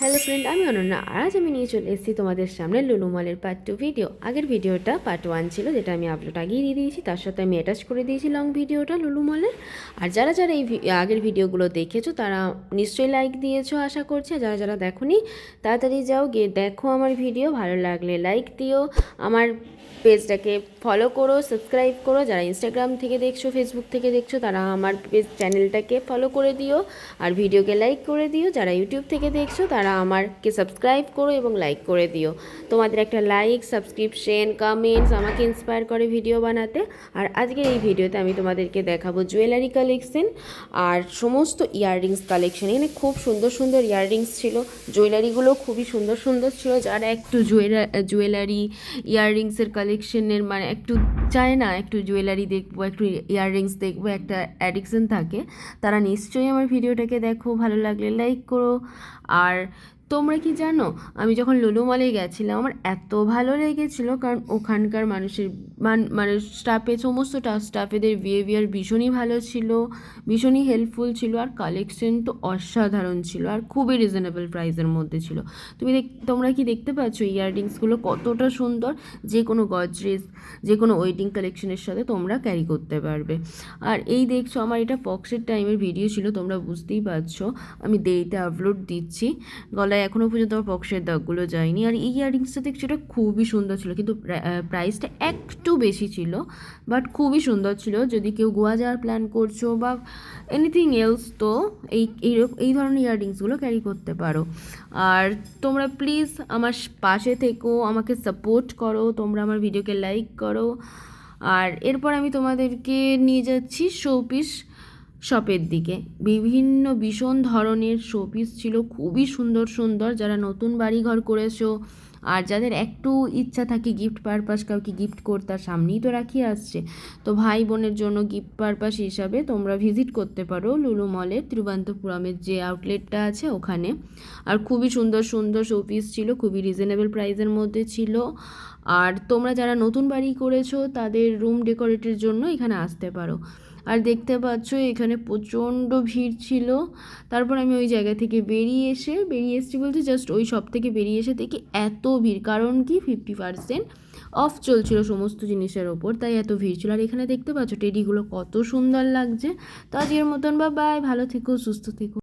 Hello friend, আমি অনন্যা। আজ আমি নিয়ে চলে এসেছি তোমাদের সামনে লুলু মলের পার্ট 2 ভিডিও। আগের ভিডিওটা পার্ট 1 ছিল, যেটা আমি আপলোড আগেই দিয়ে দিয়েছি। তার সাথে আমি অ্যাটাচ করে দিয়েছি লং ভিডিওটা লুলু মলের। আর যারা যারা এই আগের ভিডিওগুলো দেখেছো তারা নিশ্চয়ই লাইক দিয়েছো আশা করছি। আর যারা যারা দেখোনি তাড়াতাড়ি যাও, গিয়ে দেখো আমার ভিডিও। ভালো লাগলে লাইক দিও, আমার পেজটাকে ফলো করো, সাবস্ক্রাইব করো। যারা ইনস্টাগ্রাম থেকে দেখছো, ফেসবুক থেকে দেখছো, তারা আমার পেজ চ্যানেলটাকে ফলো করে দিও আর ভিডিওকে লাইক করে দিও। যারা ইউটিউব থেকে দেখছো তারা আমাকে সাবস্ক্রাইব করো এবং লাইক করে দিও। তোমাদের একটা লাইক, সাবস্ক্রিপশন, কমেন্টস আমাকে ইন্সপায়ার করে ভিডিও বানাতে। আর আজকের এই ভিডিওতে আমি তোমাদেরকে দেখাবো জুয়েলারি কালেকশন আর সমস্ত ইয়াররিংস কালেকশন। এখানে খুব সুন্দর সুন্দর ইয়াররিংস ছিল, জুয়েলারিগুলো খুবই সুন্দর সুন্দর ছিল। যারা একটু জুয়েলারি ইয়াররিংসের কালেকশনের মানে একটু চায় না, একটু জুয়েলারি দেখবো, একটু ইয়াররিংস দেখবো, একটা অ্যাডিকশন থাকে, তারা নিশ্চয়ই আমার ভিডিওটাকে দেখো। ভালো লাগলে লাইক করো। আর তোমরা কি জানো, আমি যখন লুলু মলে গেছিলাম আমার এত ভালো লেগেছিলো, কারণ ওখানকার মানুষের মানে সমস্ত স্টাফেদের বিহেভিয়ার ভীষণই ভালো ছিল, ভীষণই হেল্পফুল ছিল। আর কালেকশন তো অসাধারণ ছিল আর খুবই রিজনেবল প্রাইসের মধ্যে ছিল। তোমরা কি দেখতে পাচ্ছ ইয়াররিংসগুলো কতটা সুন্দর? যে কোনো গজরেস, যে কোনো ওয়েডিং কালেকশনের সাথে তোমরা ক্যারি করতে পারবে। আর এই দেখছো, আমার এটা পক্সের টাইমের ভিডিও ছিল, তোমরা বুঝতেই পারছো আমি দেরিতে আপলোড দিচ্ছি। গলায় এখনও পর্যন্ত আমার পক্সের দাগগুলো যায়নি। আর এই ইয়াররিংসটা দেখছি এটা খুবই সুন্দর ছিল, কিন্তু প্রাইসটা একটু বেশি ছিল, বাট খুবই সুন্দর ছিল। যদি কেউ গোয়া যাওয়ার প্ল্যান করছো বা এনিথিং এলস, তো এই ধরনের ইয়াররিংসগুলো ক্যারি করতে পারো। আর তোমরা প্লিজ আমার পাশে থেকো, আমাকে সাপোর্ট করো, তোমরা আমার ভিডিওকে লাইক করো। আর এরপর আমি তোমাদেরকে নিয়ে যাচ্ছি শোপিস শপের দিকে। বিভিন্ন ভীষণ ধরনের শোপিস ছিল, খুবই সুন্দর সুন্দর। যারা নতুন বাড়ি ঘর করেছো আর যাদের একটু ইচ্ছা থাকে গিফট পারপাস কাউকে গিফট করতে, সামনেই তো রাখি আসছে, তো ভাই বোনের জন্য গিফট পারপাস হিসাবে তোমরা ভিজিট করতে পারো লুলু মলে, তিরুবনন্তপুরমের যে আউটলেটটা আছে ওখানে। আর খুবই সুন্দর সুন্দর শোপিস ছিল, খুবই রিজনেবল প্রাইসের মধ্যে ছিল। আর তোমরা যারা নতুন বাড়ি করেছো তাদের রুম ডেকোরেটের জন্য এখানে আসতে পারো। আর দেখতে পাচ্ছ এখানে প্রচণ্ড ভিড় ছিল। তারপর আমি ওই জায়গা থেকে বেরিয়ে এসেছি বলতে জাস্ট ওই শপ থেকে বেরিয়ে এসে দেখি এত ভিড়, কারণ কি 50% অফ চলছিল সমস্ত জিনিসের ওপর, তাই এত ভিড় ছিল। আর এখানে দেখতে পাচ্ছ টেডিগুলো কত সুন্দর লাগছে। তো আজকের মতন বাই, ভালো থেকো, সুস্থ থেকো।